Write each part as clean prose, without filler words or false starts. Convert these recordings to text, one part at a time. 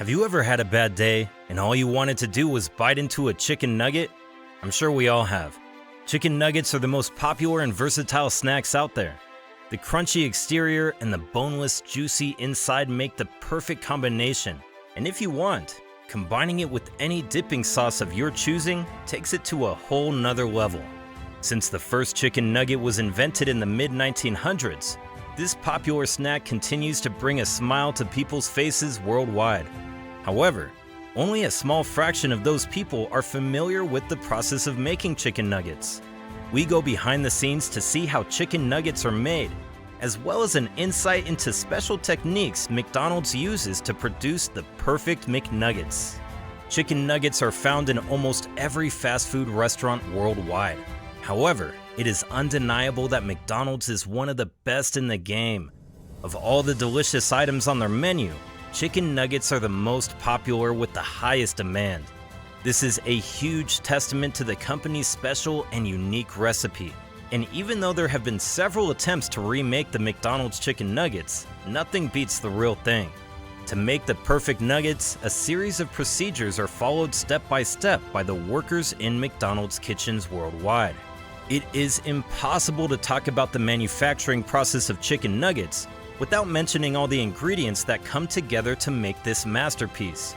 Have you ever had a bad day and all you wanted to do was bite into a chicken nugget? I'm sure we all have. Chicken nuggets are the most popular and versatile snacks out there. The crunchy exterior and the boneless, juicy inside make the perfect combination. And if you want, combining it with any dipping sauce of your choosing takes it to a whole nother level. Since the first chicken nugget was invented in the mid-1900s, this popular snack continues to bring a smile to people's faces worldwide. However, only a small fraction of those people are familiar with the process of making chicken nuggets. We go behind the scenes to see how chicken nuggets are made, as well as an insight into special techniques McDonald's uses to produce the perfect McNuggets. Chicken nuggets are found in almost every fast food restaurant worldwide. However, it is undeniable that McDonald's is one of the best in the game. Of all the delicious items on their menu, chicken nuggets are the most popular with the highest demand. This is a huge testament to the company's special and unique recipe. And even though there have been several attempts to remake the McDonald's chicken nuggets, nothing beats the real thing. To make the perfect nuggets, a series of procedures are followed step by step by the workers in McDonald's kitchens worldwide. It is impossible to talk about the manufacturing process of chicken nuggets without mentioning all the ingredients that come together to make this masterpiece.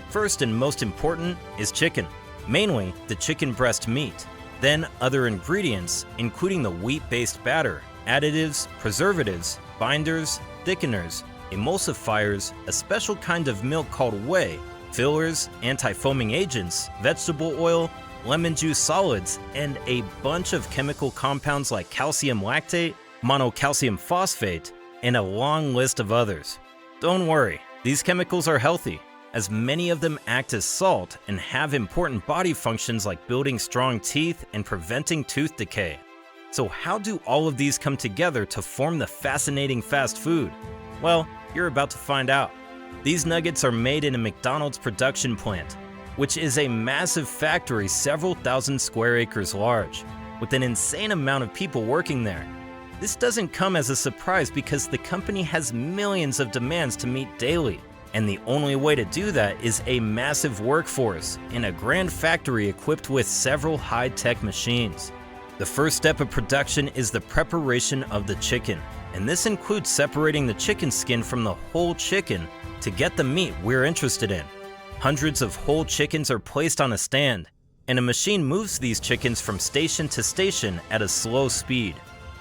First and most important is chicken, mainly the chicken breast meat. Then other ingredients, including the wheat-based batter, additives, preservatives, binders, thickeners, emulsifiers, a special kind of milk called whey, fillers, anti-foaming agents, vegetable oil, lemon juice solids, and a bunch of chemical compounds like calcium lactate, monocalcium phosphate, and a long list of others. Don't worry, these chemicals are healthy, as many of them act as salt and have important body functions like building strong teeth and preventing tooth decay. So how do all of these come together to form the fascinating fast food? Well, you're about to find out. These nuggets are made in a McDonald's production plant, which is a massive factory several thousand square acres large, with an insane amount of people working there. This doesn't come as a surprise because the company has millions of demands to meet daily, and the only way to do that is a massive workforce in a grand factory equipped with several high-tech machines. The first step of production is the preparation of the chicken, and this includes separating the chicken skin from the whole chicken to get the meat we're interested in. Hundreds of whole chickens are placed on a stand, and a machine moves these chickens from station to station at a slow speed.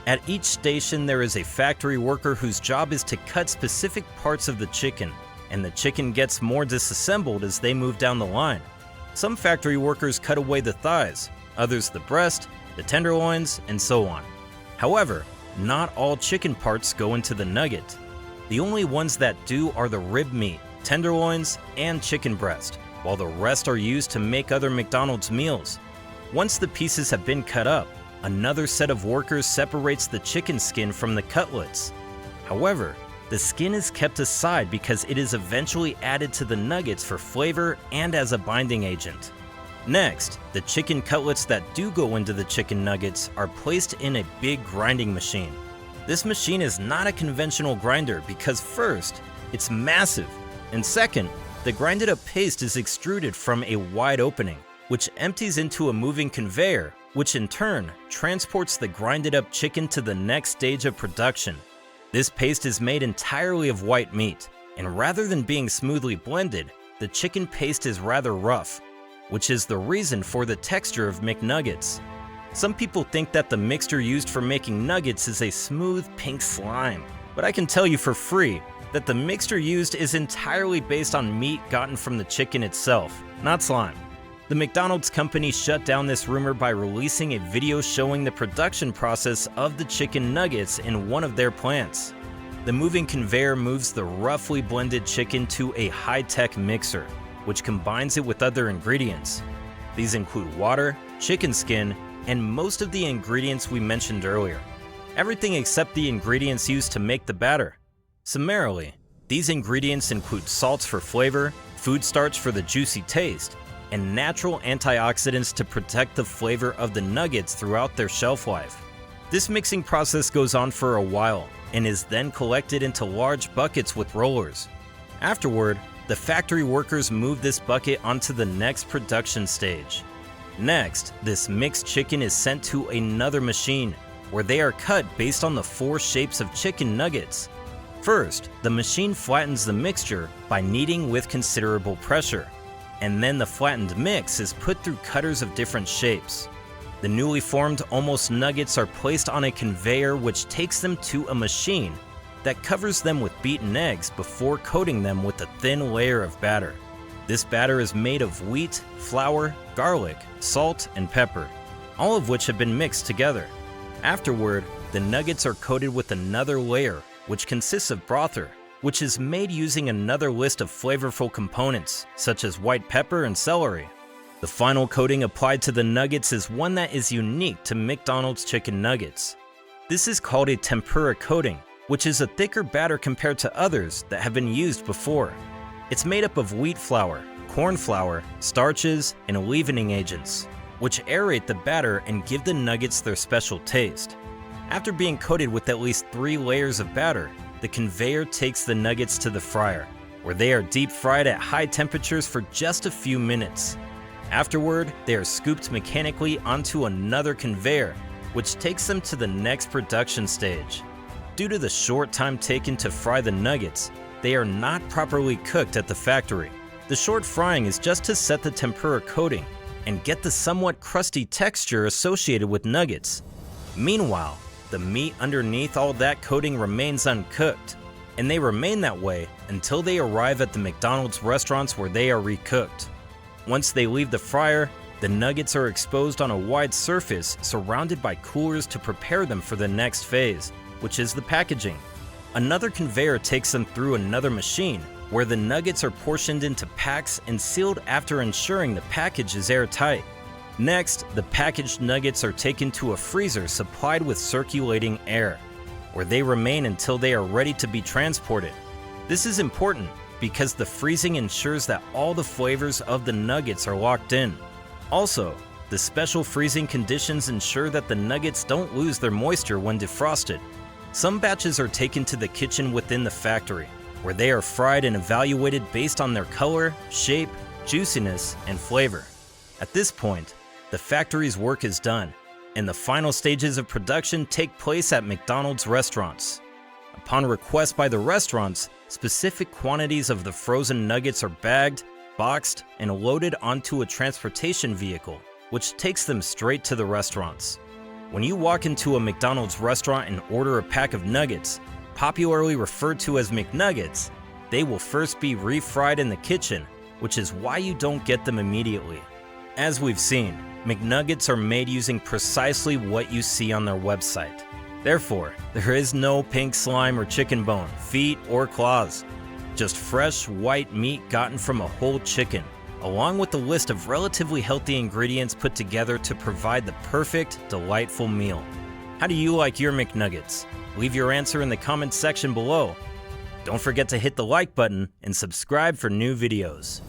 At each station, there is a factory worker whose job is to cut specific parts of the chicken, and the chicken gets more disassembled as they move down the line. Some factory workers cut away the thighs, others the breast, the tenderloins, and so on. However, not all chicken parts go into the nugget. The only ones that do are the rib meat, tenderloins, and chicken breast, while the rest are used to make other McDonald's meals. Once the pieces have been cut up, another set of workers separates the chicken skin from the cutlets. However, the skin is kept aside because it is eventually added to the nuggets for flavor and as a binding agent. Next, the chicken cutlets that do go into the chicken nuggets are placed in a big grinding machine. This machine is not a conventional grinder because first, it's massive, and second, the grinded up paste is extruded from a wide opening, which empties into a moving conveyor, which in turn transports the grinded up chicken to the next stage of production. This paste is made entirely of white meat, and rather than being smoothly blended, the chicken paste is rather rough, which is the reason for the texture of McNuggets. Some people think that the mixture used for making nuggets is a smooth pink slime, but I can tell you for free that the mixture used is entirely based on meat gotten from the chicken itself, not slime. The McDonald's company shut down this rumor by releasing a video showing the production process of the chicken nuggets in one of their plants. The moving conveyor moves the roughly blended chicken to a high-tech mixer, which combines it with other ingredients. These include water, chicken skin, and most of the ingredients we mentioned earlier. Everything except the ingredients used to make the batter. Summarily, these ingredients include salts for flavor, food starch for the juicy taste, and natural antioxidants to protect the flavor of the nuggets throughout their shelf life. This mixing process goes on for a while and is then collected into large buckets with rollers. Afterward, the factory workers move this bucket onto the next production stage. Next, this mixed chicken is sent to another machine, where they are cut based on the 4 shapes of chicken nuggets. First, the machine flattens the mixture by kneading with considerable pressure, and then the flattened mix is put through cutters of different shapes. The newly formed almost nuggets are placed on a conveyor which takes them to a machine that covers them with beaten eggs before coating them with a thin layer of batter. This batter is made of wheat, flour, garlic, salt, and pepper, all of which have been mixed together. Afterward, the nuggets are coated with another layer, which consists of brother, which is made using another list of flavorful components, such as white pepper and celery. The final coating applied to the nuggets is one that is unique to McDonald's chicken nuggets. This is called a tempura coating, which is a thicker batter compared to others that have been used before. It's made up of wheat flour, corn flour, starches, and leavening agents, which aerate the batter and give the nuggets their special taste. After being coated with at least 3 layers of batter, the conveyor takes the nuggets to the fryer, where they are deep fried at high temperatures for just a few minutes. Afterward, they are scooped mechanically onto another conveyor, which takes them to the next production stage. Due to the short time taken to fry the nuggets, they are not properly cooked at the factory. The short frying is just to set the tempura coating and get the somewhat crusty texture associated with nuggets. Meanwhile, the meat underneath all that coating remains uncooked, and they remain that way until they arrive at the McDonald's restaurants where they are recooked. Once they leave the fryer, the nuggets are exposed on a wide surface surrounded by coolers to prepare them for the next phase, which is the packaging. Another conveyor takes them through another machine, where the nuggets are portioned into packs and sealed after ensuring the package is airtight. Next, the packaged nuggets are taken to a freezer supplied with circulating air, where they remain until they are ready to be transported. This is important because the freezing ensures that all the flavors of the nuggets are locked in. Also, the special freezing conditions ensure that the nuggets don't lose their moisture when defrosted. Some batches are taken to the kitchen within the factory, where they are fried and evaluated based on their color, shape, juiciness, and flavor. At this point, the factory's work is done, and the final stages of production take place at McDonald's restaurants. Upon request by the restaurants, specific quantities of the frozen nuggets are bagged, boxed, and loaded onto a transportation vehicle, which takes them straight to the restaurants. When you walk into a McDonald's restaurant and order a pack of nuggets, popularly referred to as McNuggets, they will first be refried in the kitchen, which is why you don't get them immediately. As we've seen, McNuggets are made using precisely what you see on their website. Therefore, there is no pink slime or chicken bone, feet, or claws. Just fresh, white meat gotten from a whole chicken, along with a list of relatively healthy ingredients put together to provide the perfect, delightful meal. How do you like your McNuggets? Leave your answer in the comments section below. Don't forget to hit the like button and subscribe for new videos.